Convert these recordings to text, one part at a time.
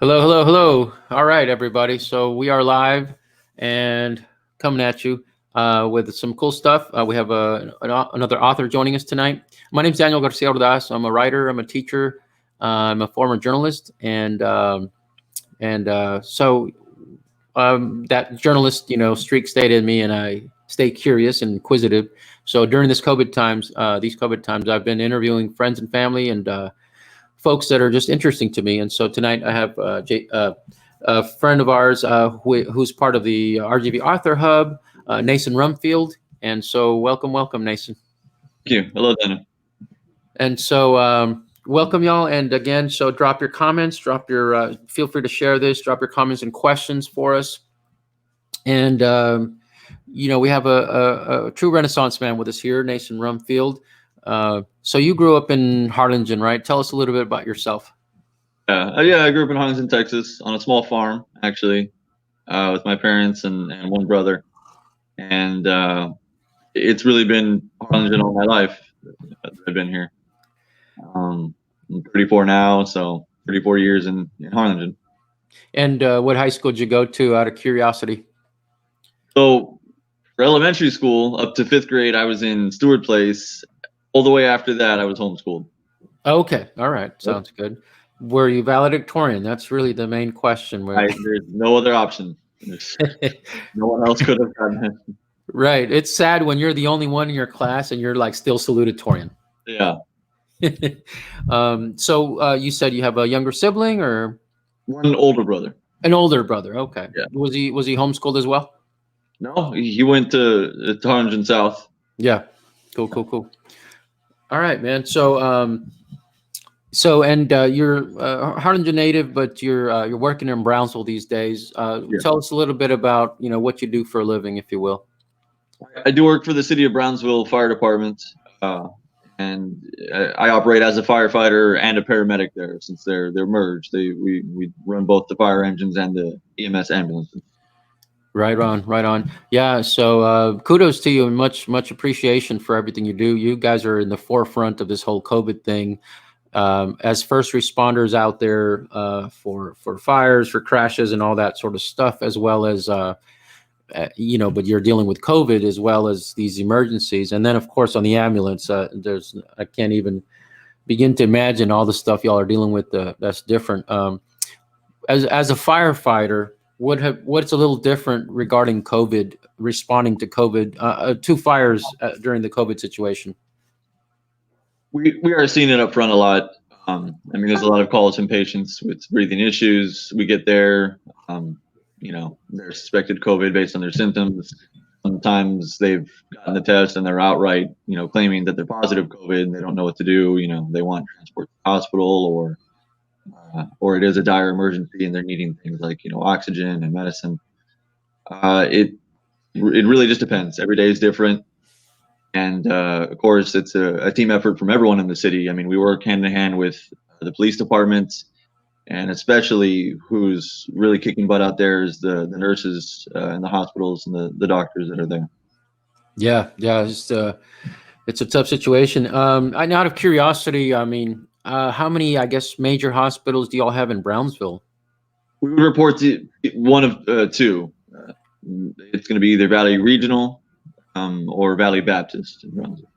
Hello, hello, hello. All right, everybody. So we are live and coming at you with some cool stuff. We have another author joining us tonight. My name is Daniel García Ordaz. I'm a writer. I'm a teacher. I'm a former journalist, and that journalist, streak stayed in me, and I stay curious and inquisitive. So during these COVID times, I've been interviewing friends and family and folks that are just interesting to me. And so tonight I have a friend of ours who's part of the RGV Author Hub, Nason Rumfield. And so welcome, Nason. Thank you. Hello, Dana. And so welcome, y'all. And again, so drop your comments, feel free to share this, drop your comments and questions for us. And, we have a true Renaissance man with us here, Nason Rumfield. So you grew up in Harlingen, right? Tell us a little bit about yourself. Yeah, I grew up in Harlingen, Texas, on a small farm, actually, with my parents and one brother. And it's really been Harlingen all my life that I've been here. I'm 34 now, so 34 years in Harlingen. And what high school did you go to, out of curiosity? So for elementary school, up to 5th grade, I was in Stewart Place. All the way after that, I was homeschooled. Okay. All right. Sounds good. Were you valedictorian? That's really the main question. There's no other option. No one else could have done it. Right. It's sad when you're the only one in your class and you're like still salutatorian. Yeah. So you said you have a younger sibling or one older brother? An older brother. Okay. Yeah. Was he homeschooled as well? No, he went to Harlingen South. Yeah. Cool. All right, man. So you're a Harlingen native, but you're working in Brownsville these days. Yeah. Tell us a little bit about what you do for a living, if you will. I do work for the City of Brownsville Fire Department, and I operate as a firefighter and a paramedic there. Since they're merged, we run both the fire engines and the EMS ambulances. Right on. Yeah. So kudos to you and much appreciation for everything you do. You guys are in the forefront of this whole COVID thing. As first responders out there for fires, for crashes, and all that sort of stuff, as well as but you're dealing with COVID as well as these emergencies, and then of course on the ambulance, I can't even begin to imagine all the stuff y'all are dealing with. That's different. As a firefighter, what's a little different regarding COVID, responding to COVID, to fires during the COVID situation? We are seeing it up front a lot. There's a lot of calls from patients with breathing issues. We get there, they're suspected COVID based on their symptoms. Sometimes they've gotten the test and they're outright, claiming that they're positive COVID and they don't know what to do. They want transport to the hospital, or it is a dire emergency and they're needing things like, oxygen and medicine. It really just depends. Every day is different. And of course, it's a team effort from everyone in the city. We work hand in hand with the police departments, and especially who's really kicking butt out there is the nurses in the hospitals and the doctors that are there. Yeah. It's a tough situation. Out of curiosity, how many, I guess, major hospitals do y'all have in Brownsville? We would report to one of two. It's going to be either Valley Regional or Valley Baptist in Brownsville.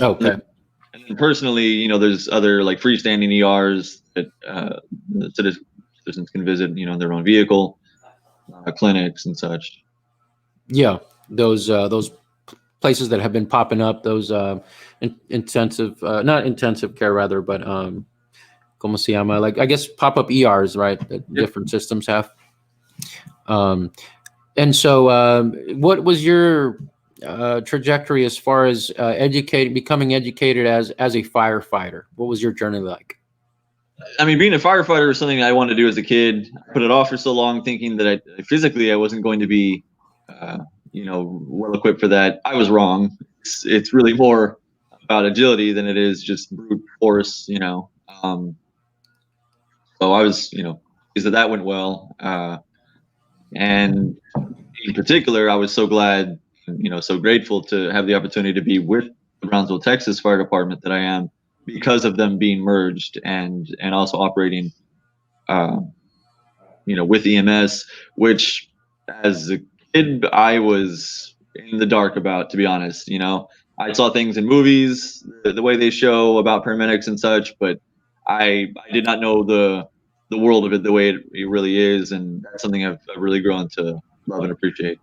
Okay. And then personally, there's other like freestanding ERs that citizens can visit, in their own vehicle, clinics and such. Yeah, those places that have been popping up, those intensive, not intensive care rather, but como se llama, like I guess pop-up ERs, right? That Yep. Different systems have. And so, what was your trajectory as far as becoming educated as a firefighter? What was your journey like? Being a firefighter was something I wanted to do as a kid. I put it off for so long, thinking that I wasn't going to be, well equipped for that. I was wrong. It's really more about agility than it is just brute force, So I was, pleased that went well. And in particular, I was so glad, so grateful to have the opportunity to be with the Brownsville, Texas Fire Department that I am, because of them being merged and also operating with EMS, which as a kid I was in the dark about, to be honest. I saw things in movies, the way they show about paramedics and such, but I did not know the world of it the way it really is, and that's something I've really grown to love and appreciate.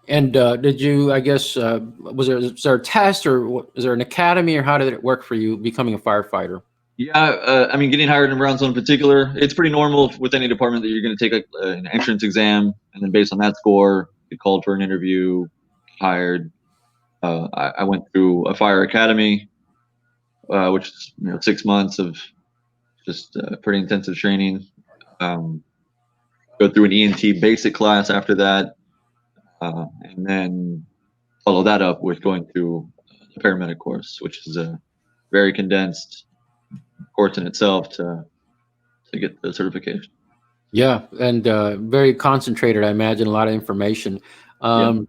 And did you, I guess, was there a test, or is there an academy, or how did it work for you becoming a firefighter? Yeah, I mean, getting hired in Brownsville in particular, it's pretty normal with any department that you're going to take an entrance exam, and then based on that score, get called for an interview, hired. I went through a fire academy, which is 6 months of just pretty intensive training. Go through an ENT basic class after that, and then follow that up with going through the paramedic course, which is a very condensed course in itself to get the certification. Yeah, and very concentrated, I imagine, a lot of information. Yeah.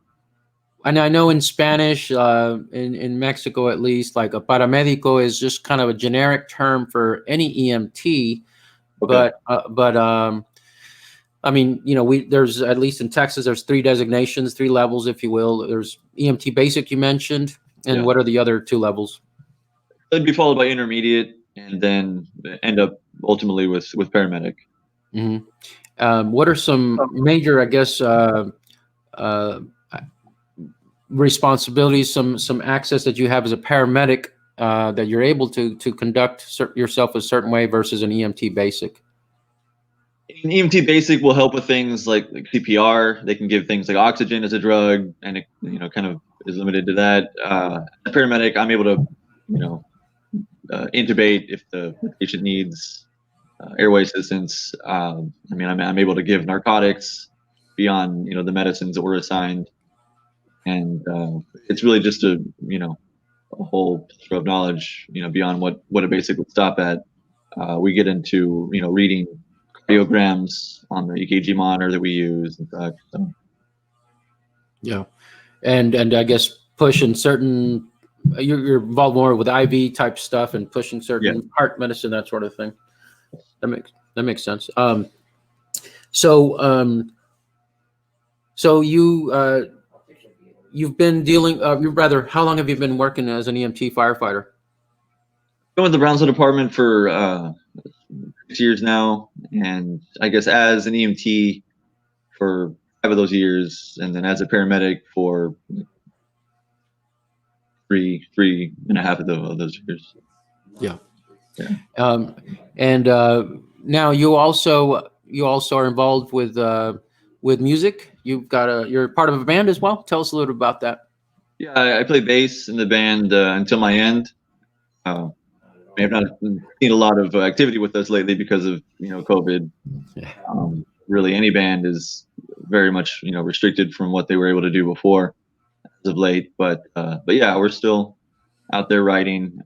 And I know in Spanish, in Mexico at least, like a paramédico is just kind of a generic term for any EMT. Okay. But I mean, there's, at least in Texas, there's 3 designations, 3 levels, if you will. There's EMT basic you mentioned, and Yeah. what are the other 2 levels? It'd be followed by intermediate, and then end up ultimately with paramedic. Mm-hmm. What are some major, I guess, uh, responsibilities, some access that you have as a paramedic, that you're able to conduct yourself a certain way versus an EMT basic? An EMT basic will help with things like CPR. They can give things like oxygen as a drug, and it kind of is limited to that. A paramedic, I'm able to intubate if the patient needs airway assistance. I mean, I'm able to give narcotics beyond the medicines that were assigned, and it's really just a whole plethora of knowledge beyond what a basic would stop at. We get into reading cardiograms on the EKG monitor that we use and such. So. Yeah, and I guess pushing certain, you're involved more with IV type stuff and pushing certain heart medicine, that sort of thing. That makes sense. So you've been dealing, how long have you been working as an EMT firefighter? Been with the Brownsville department for 6 years now, and I guess as an EMT for 5 of those years, and then as a paramedic for three and a half of those years. Yeah. And now you also are involved with music. You're part of a band as well. Tell us a little about that. Yeah, I play bass in the band Until My End. I have not seen a lot of activity with us lately because of COVID. Really, any band is very much restricted from what they were able to do before as of late. But yeah, we're still out there writing,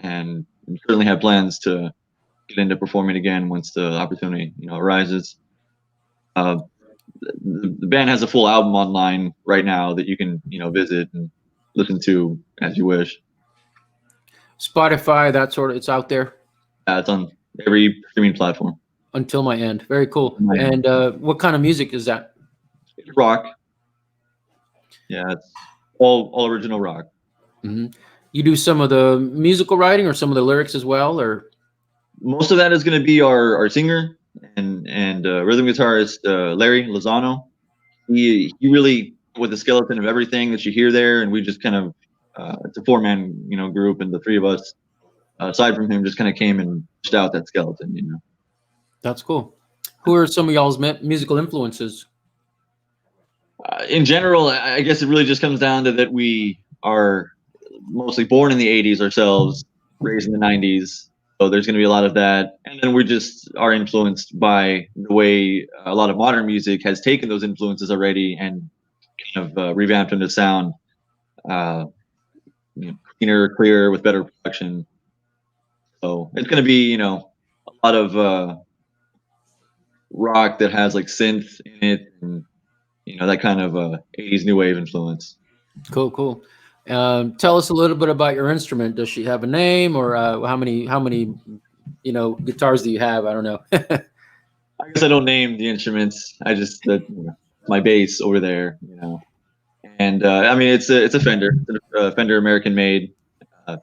and certainly have plans to get into performing again once the opportunity arises. The band has a full album online right now that you can visit and listen to as you wish. Spotify, that sort of, it's out there. It's on every streaming platform. Until My End. Very cool. And what kind of music is that? It's rock. Yeah, it's all original rock. Mm-hmm. You do some of the musical writing or some of the lyrics as well, or? Most of that is going to be our singer and rhythm guitarist Larry Lozano. He really with the skeleton of everything that you hear there, and we just kind of it's a 4-man group, and the 3 of us aside from him just kind of came and pushed out that skeleton. That's cool. Who are some of y'all's musical influences? In general, I guess it really just comes down to that we are mostly born in the 80s ourselves, raised in the 90s. So there's going to be a lot of that. And then we just are influenced by the way a lot of modern music has taken those influences already and kind of revamped them to sound cleaner, clearer, with better production. So it's going to be, a lot of rock that has like synth in it, and that kind of 80s new wave influence. Cool. Tell us a little bit about your instrument. Does she have a name, or how many guitars do you have? I don't know. I guess I don't name the instruments. I just my bass over there, And I mean, it's a Fender, Fender American made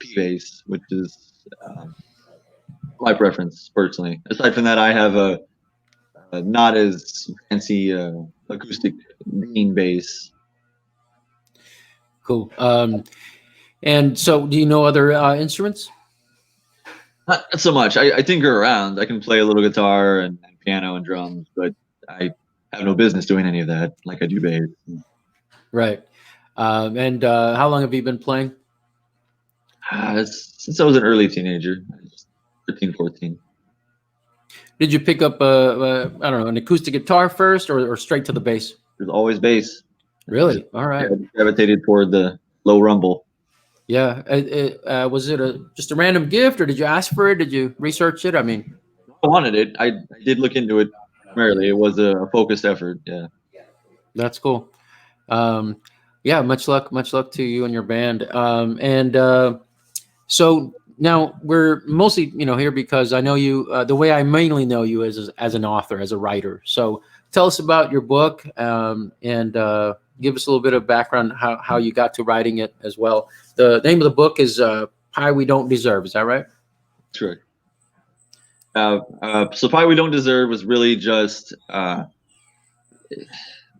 P bass, which is my preference personally. Aside from that, I have a not as fancy acoustic Dean bass. Cool. And so, do you know other instruments? Not so much. I tinker around. I can play a little guitar and piano and drums, but I have no business doing any of that like I do bass. Right. And how long have you been playing? Since I was an early teenager, 13, 14. Did you pick up I don't know, an acoustic guitar first, or straight to the bass? There's always bass. Really? All right. I gravitated toward the low rumble. Yeah. Was it just a random gift, or did you ask for it? Did you research it? I mean, I wanted it. I did look into it primarily. It was a focused effort. Yeah. that's cool. Yeah. Much luck to you and your band. So now we're mostly, here because I know you. The way I mainly know you is as an author, as a writer. So tell us about your book, and give us a little bit of background how you got to writing it as well. The name of the book is "Pie We Don't Deserve." Is that right? That's right. So Pie We Don't Deserve was really just,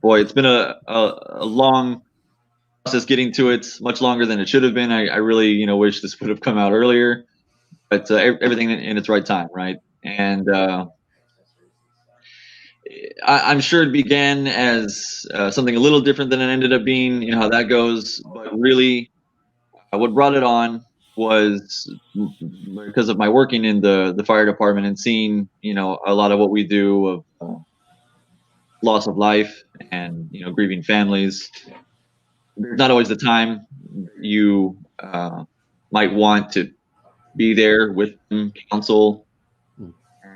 boy, it's been a long process getting to it, much longer than it should have been. I really, wish this would have come out earlier, but everything in its right time, right? And I'm sure it began as something a little different than it ended up being. You know how that goes. But really, what brought it on was because of my working in the fire department and seeing, a lot of what we do of loss of life and grieving families. There's not always the time you might want to be there with them, counsel,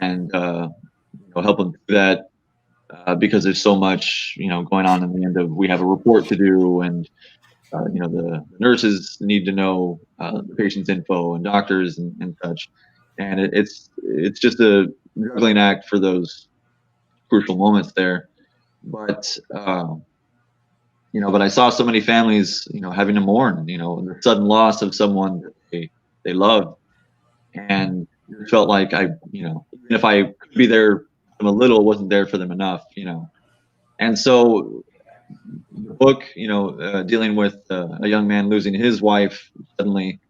and help them do that. Because there's so much, going on in the end of we have a report to do, and the nurses need to know the patient's info, and doctors and such, and it's just a juggling act for those crucial moments there. But but I saw so many families, having to mourn, the sudden loss of someone that they loved, and it felt like even if I could be there for them a little, wasn't there for them enough, And so the book, dealing with a young man losing his wife suddenly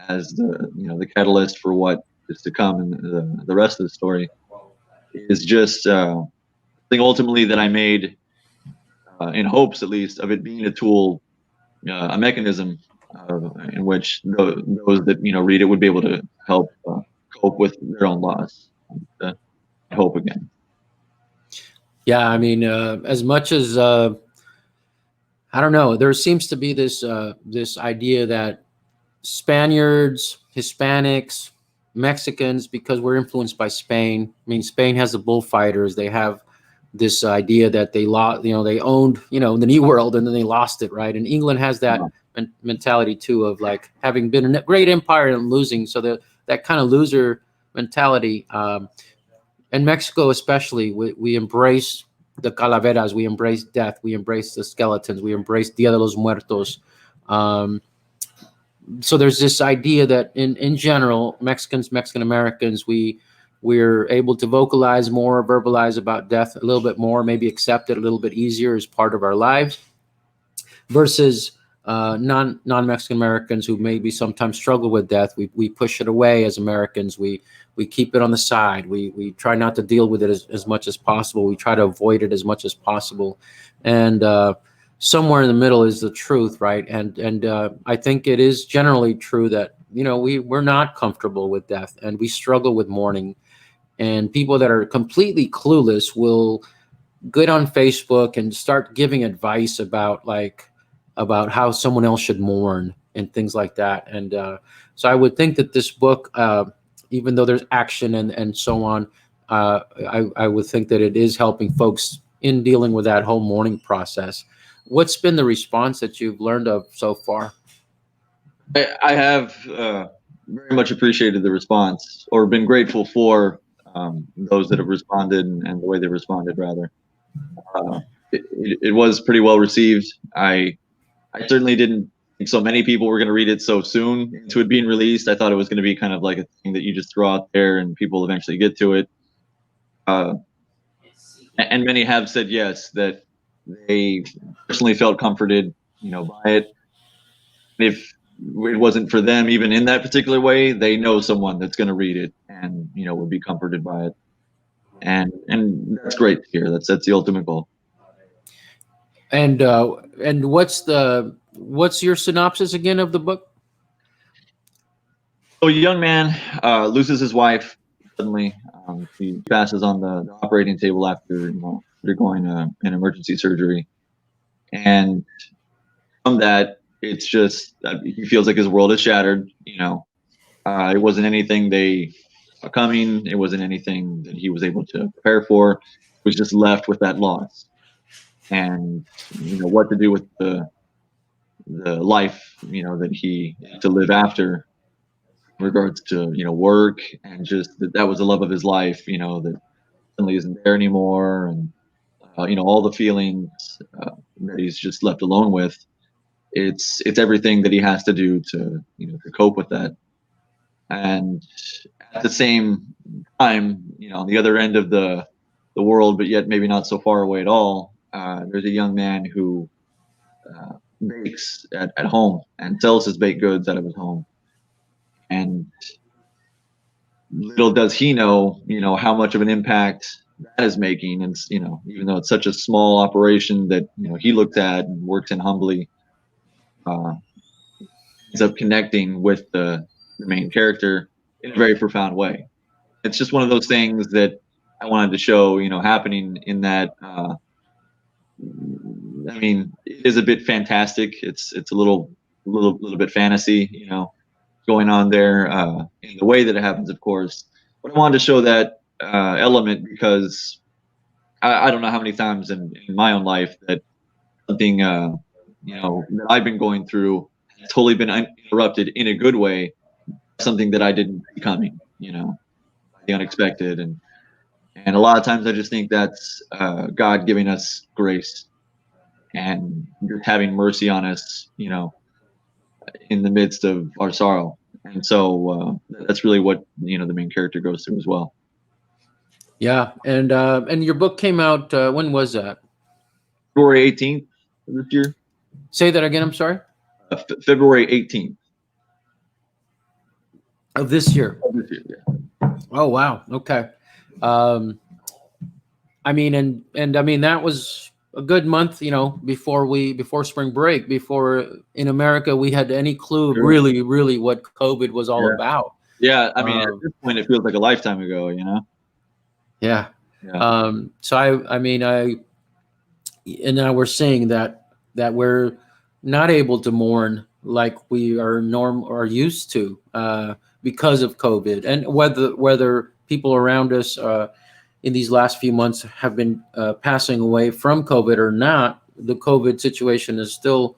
as the catalyst for what is to come, and the rest of the story is just thing ultimately that I made in hopes, at least, of it being a tool, a mechanism in which those that read it would be able to help cope with their own loss. Hope again. Yeah, I mean, as much as I don't know, there seems to be this idea that Spaniards, Hispanics, Mexicans, because we're influenced by Spain. I mean, Spain has the bullfighters. They have this idea that they lost, they owned, the New World, and then they lost it, right? And England has that mentality too, of like having been a great empire and losing. So that kind of loser mentality. In Mexico, especially, we embrace the calaveras, we embrace death, we embrace the skeletons, we embrace Dia de los Muertos. So there's this idea that in general, Mexican Americans, we're able to vocalize more, verbalize about death a little bit more, maybe accept it a little bit easier as part of our lives, versus non-Mexican Americans who maybe sometimes struggle with death. We push it away as Americans. We keep it on the side. We try not to deal with it as much as possible. We try to avoid it as much as possible. And somewhere in the middle is the truth, right? And I think it is generally true that we're not comfortable with death, and we struggle with mourning. And people that are completely clueless will get on Facebook and start giving advice about how someone else should mourn and things like that. And so I would think that this book, even though there's action and so on, I would think that it is helping folks in dealing with that whole mourning process. What's been the response that you've learned of so far? I have very much appreciated the response, or been grateful for those that have responded and the way they responded, rather. It was pretty well received. I certainly didn't think so many people were going to read it so soon into it being released. I thought it was going to be kind of like a thing that you just throw out there and people eventually get to it. And many have said yes, that they personally felt comforted, by it. If it wasn't for them, even in that particular way, they know someone that's going to read it and would be comforted by it, and that's great to hear. That's the ultimate goal. And what's your synopsis again of the book? So a young man loses his wife suddenly. He passes on the operating table after undergoing an emergency surgery, and from that, it's just he feels like his world is shattered. It wasn't anything they saw coming. It wasn't anything that he was able to prepare for. He was just left with that loss, and what to do with the life that he had to live after, in regards to work, and just that was the love of his life. That suddenly isn't there anymore, and all the feelings that he's just left alone with. It's everything that he has to do to to cope with that. And at the same time, on the other end of the world, but yet maybe not so far away at all, there's a young man who bakes at home and sells his baked goods out of his home. And little does he know, how much of an impact that is making. And even though it's such a small operation that he looked at and works in humbly, ends up connecting with the main character in a very profound way. It's just one of those things that I wanted to show, happening in that. I mean, it is a bit fantastic. It's a little bit fantasy, going on there in the way that it happens, of course. But I wanted to show that element because I don't know how many times in my own life that something that I've been going through has totally been interrupted in a good way, something that I didn't see coming, the unexpected. And a lot of times I just think that's God giving us grace and just having mercy on us, in the midst of our sorrow. And so that's really what the main character goes through as well. Yeah, and your book came out, when was that? February 18th of this year. Say that again. I'm sorry. February 18th of this year. Yeah. Oh wow. Okay. I mean, and I mean that was a good month, before spring break, before in America we had any clue of really what COVID was all about. Yeah, I mean, at this point it feels like a lifetime ago, Yeah. So I mean, and now we're seeing that we're not able to mourn like we are used to because of COVID, and whether people around us in these last few months have been passing away from COVID or not, the COVID situation is still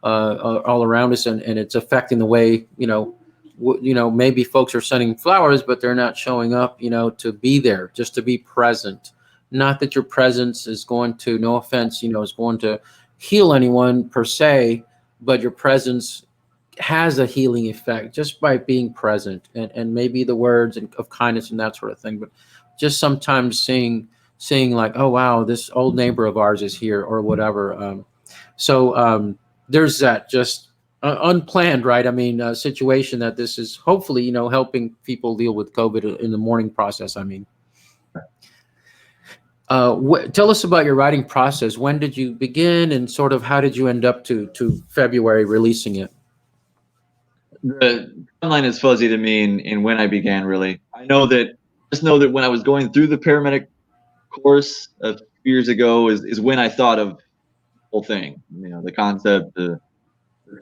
all around us, and it's affecting the way maybe folks are sending flowers, but they're not showing up, to be there, just to be present. Not that your presence is going to, no offense, is going to heal anyone per se, but your presence has a healing effect just by being present, and maybe the words of kindness and that sort of thing. But just sometimes seeing like, oh wow, this old neighbor of ours is here, or whatever. So there's that just unplanned, right? I mean, situation that this is hopefully, helping people deal with COVID in the mourning process. I mean, tell us about your writing process. When did you begin, and sort of how did you end up to February releasing it? The timeline is fuzzy to me in when I began, really. I just know that when I was going through the paramedic course a few years ago is when I thought of the whole thing, the concept, the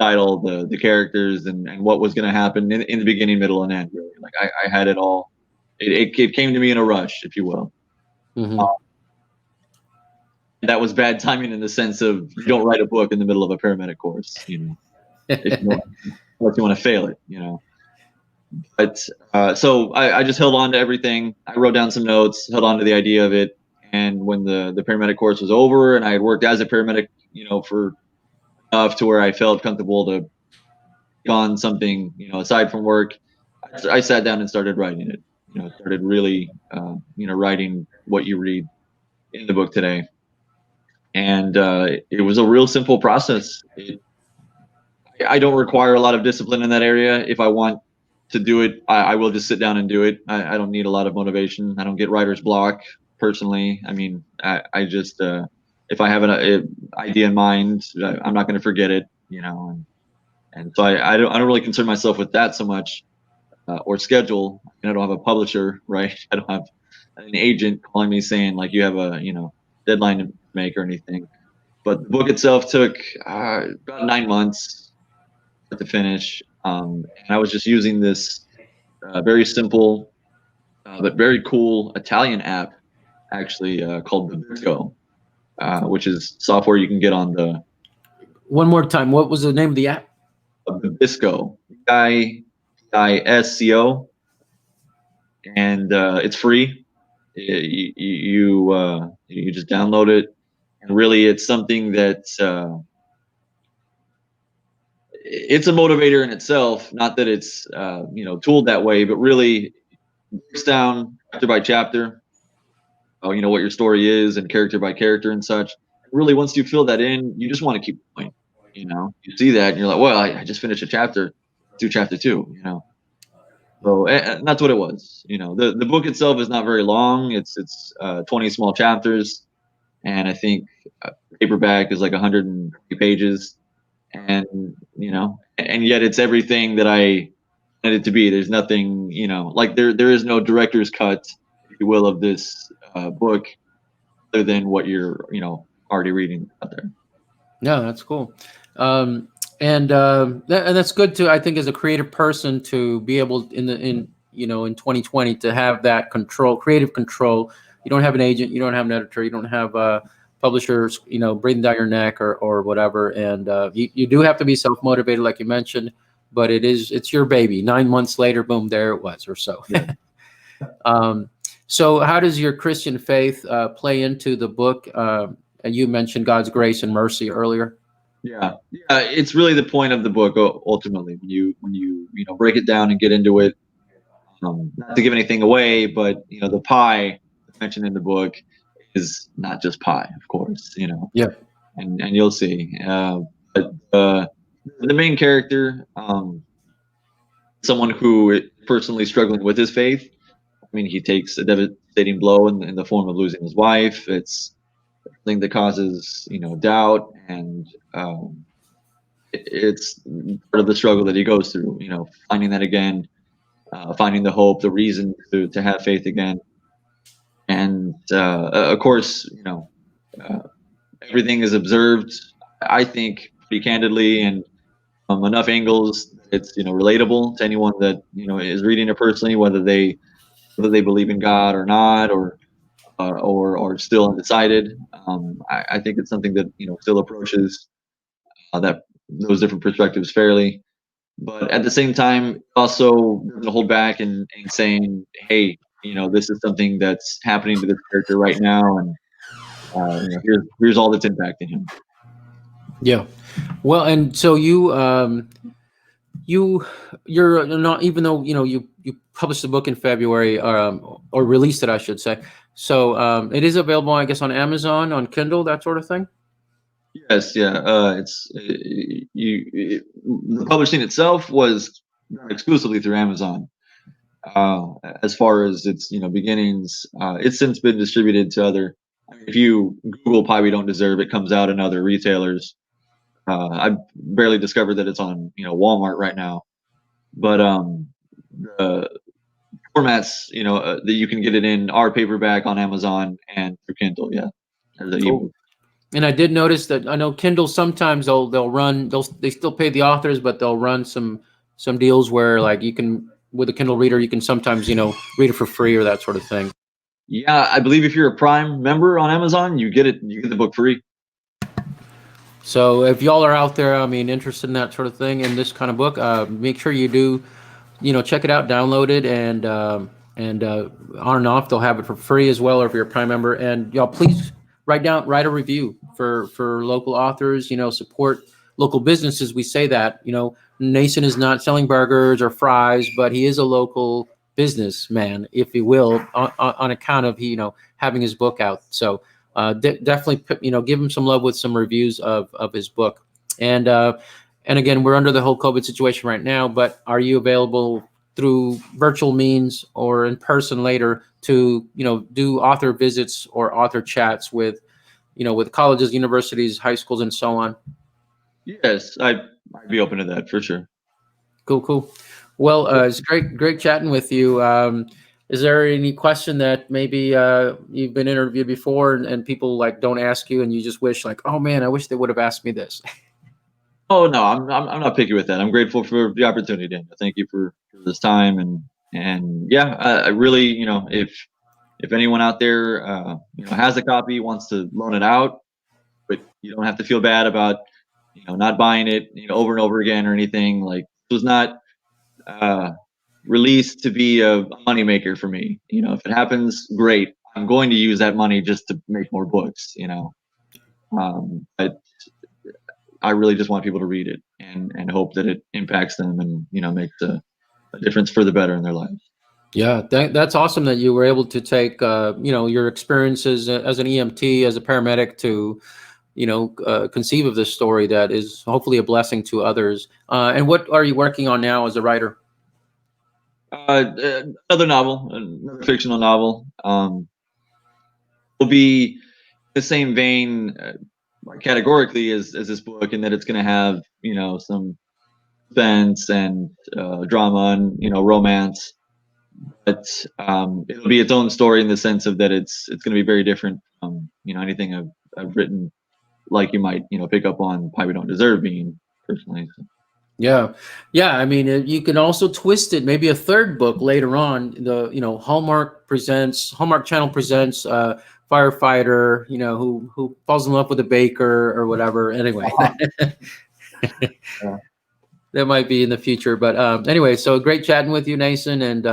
title, the characters, and what was going to happen in the beginning, middle, and end, really. Like I had it all. It came to me in a rush, if you will. Mm-hmm. That was bad timing in the sense of you don't write a book in the middle of a paramedic course, if you want to fail it, But so I just held on to everything. I wrote down some notes, held on to the idea of it. And when the paramedic course was over and I had worked as a paramedic, for enough to where I felt comfortable to take on something, aside from work, I sat down and started writing it. Started really, writing what you read in the book today. And it was a real simple process. I don't require a lot of discipline in that area. If I want to do it, I will just sit down and do it. I don't need a lot of motivation. I don't get writer's block personally. I mean, I just if I have an idea in mind, I'm not going to forget it, and so I don't really concern myself with that so much, or schedule. I don't have a publisher, right? I don't have an agent calling me saying like you have a deadline to make or anything. But the book itself took about 9 months to finish. And I was just using this very simple but very cool Italian app, actually called Babisco, which is software you can get on the One more time, what was the name of the app? Babisco, Bisco, and it's free. You just download it, and really, it's something that it's a motivator in itself. Not that it's tooled that way, but really breaks down chapter by chapter, what your story is, and character by character and such. Really, once you fill that in, you just want to keep going. You see that and you're like, well, I just finished a chapter, do chapter 2. So and that's what it was. The book itself is not very long. It's 20 small chapters, and I think paperback is like 150 pages, and and yet it's everything that I wanted it to be. There's nothing, like there is no director's cut, if you will, of this book, other than what you're already reading out there. Yeah, that's cool. And that's good to, I think, as a creative person, to be able in 2020 to have that control, creative control. You don't have an agent, you don't have an editor, you don't have publishers, breathing down your neck or whatever. And you do have to be self-motivated, like you mentioned, but it's your baby. 9 months later, boom, there it was, or so. Yeah. So how does your Christian faith play into the book? And you mentioned God's grace and mercy earlier. Yeah, it's really the point of the book ultimately. When you break it down and get into it, not to give anything away, but the pie mentioned in the book is not just pie, of course. Yeah. And you'll see. But the main character, someone who is personally struggling with his faith. I mean, he takes a devastating blow in the form of losing his wife. It's thing that causes doubt, and it's part of the struggle that he goes through, finding that again, finding the hope, the reason to have faith again. And of course, everything is observed, I think, pretty candidly, and enough angles. It's relatable to anyone that is reading it personally, whether they believe in God or not, or still undecided. I think it's something that still approaches those different perspectives fairly, but at the same time also doesn't hold back and saying, hey, this is something that's happening to this character right now, and here's all that's impacting him. Yeah. Well, and so you're not, even though you published the book in February, or released it, I should say. So it is available, I guess, on Amazon, on Kindle, that sort of thing. Yes, yeah. It's the publishing itself was done exclusively through Amazon. As far as its beginnings, it's since been distributed to other. I mean, if you Google "Pie We Don't Deserve," it comes out in other retailers. I barely discovered that it's on Walmart right now, but the formats that you can get it in are paperback on Amazon and through Kindle. Yeah, as an ebook. And I did notice that, I know Kindle sometimes they still pay the authors, but they'll run some deals where, like, you can, with a Kindle reader, you can sometimes read it for free or that sort of thing. Yeah, I believe if you're a Prime member on Amazon, you get the book free. So if y'all are out there, interested in that sort of thing, in this kind of book, make sure you do check it out, download it, and on and off they'll have it for free as well, or if you're a Prime member. And y'all please write a review for local authors. Support local businesses. We say that. Nason is not selling burgers or fries, but he is a local businessman, if you will, on account of having his book out. So definitely give him some love with some reviews of his book. And again, we're under the whole COVID situation right now, but are you available through virtual means or in person later to do author visits or author chats with colleges, universities, high schools, and so on? Yes, I'd be open to that for sure. Cool. Well, it's great chatting with you. Is there any question that maybe you've been interviewed before and people don't ask you, and you just wish oh man, I wish they would have asked me this? Oh no, I'm not picky with that. I'm grateful for the opportunity, Dan. Thank you for this time, and yeah, I really, if anyone out there has a copy, wants to loan it out, but you don't have to feel bad about not buying it over and over again or anything. Like, it was not released to be a moneymaker for me. If it happens, great. I'm going to use that money just to make more books. But I really just want people to read it and hope that it impacts them and makes a difference for the better in their lives. Yeah, that's awesome that you were able to take your experiences as an EMT, as a paramedic, to conceive of this story that is hopefully a blessing to others. And what are you working on now as a writer? Another novel, another fictional novel. Will be the same vein categorically as this book, in that it's going to have some suspense and drama and romance, but it'll be its own story in the sense of that it's going to be very different from anything I've written, like you might pick up on Why We Don't Deserve Being, personally. So. Yeah. I mean, you can also twist it. Maybe a third book later on. The Hallmark Channel presents firefighter, who falls in love with a baker or whatever. Anyway, that might be in the future. But anyway, so great chatting with you, Nason, and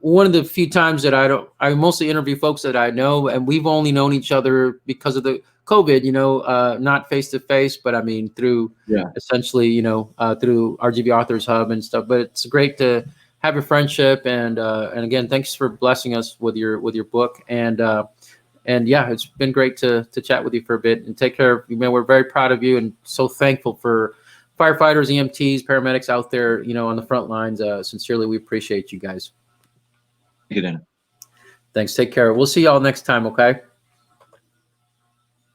one of the few times that I mostly interview folks that I know, and we've only known each other because of the COVID, not face to face, but I mean through essentially, through RGB Authors Hub and stuff. But it's great to have your friendship, and again, thanks for blessing us with your book, and yeah, it's been great to chat with you for a bit. And take care of you, man. We're very proud of you and so thankful for firefighters, EMTs, paramedics out there, on the front lines. Sincerely, we appreciate you guys. Thank you, Dan. Thanks. Take care. We'll see y'all next time. Okay.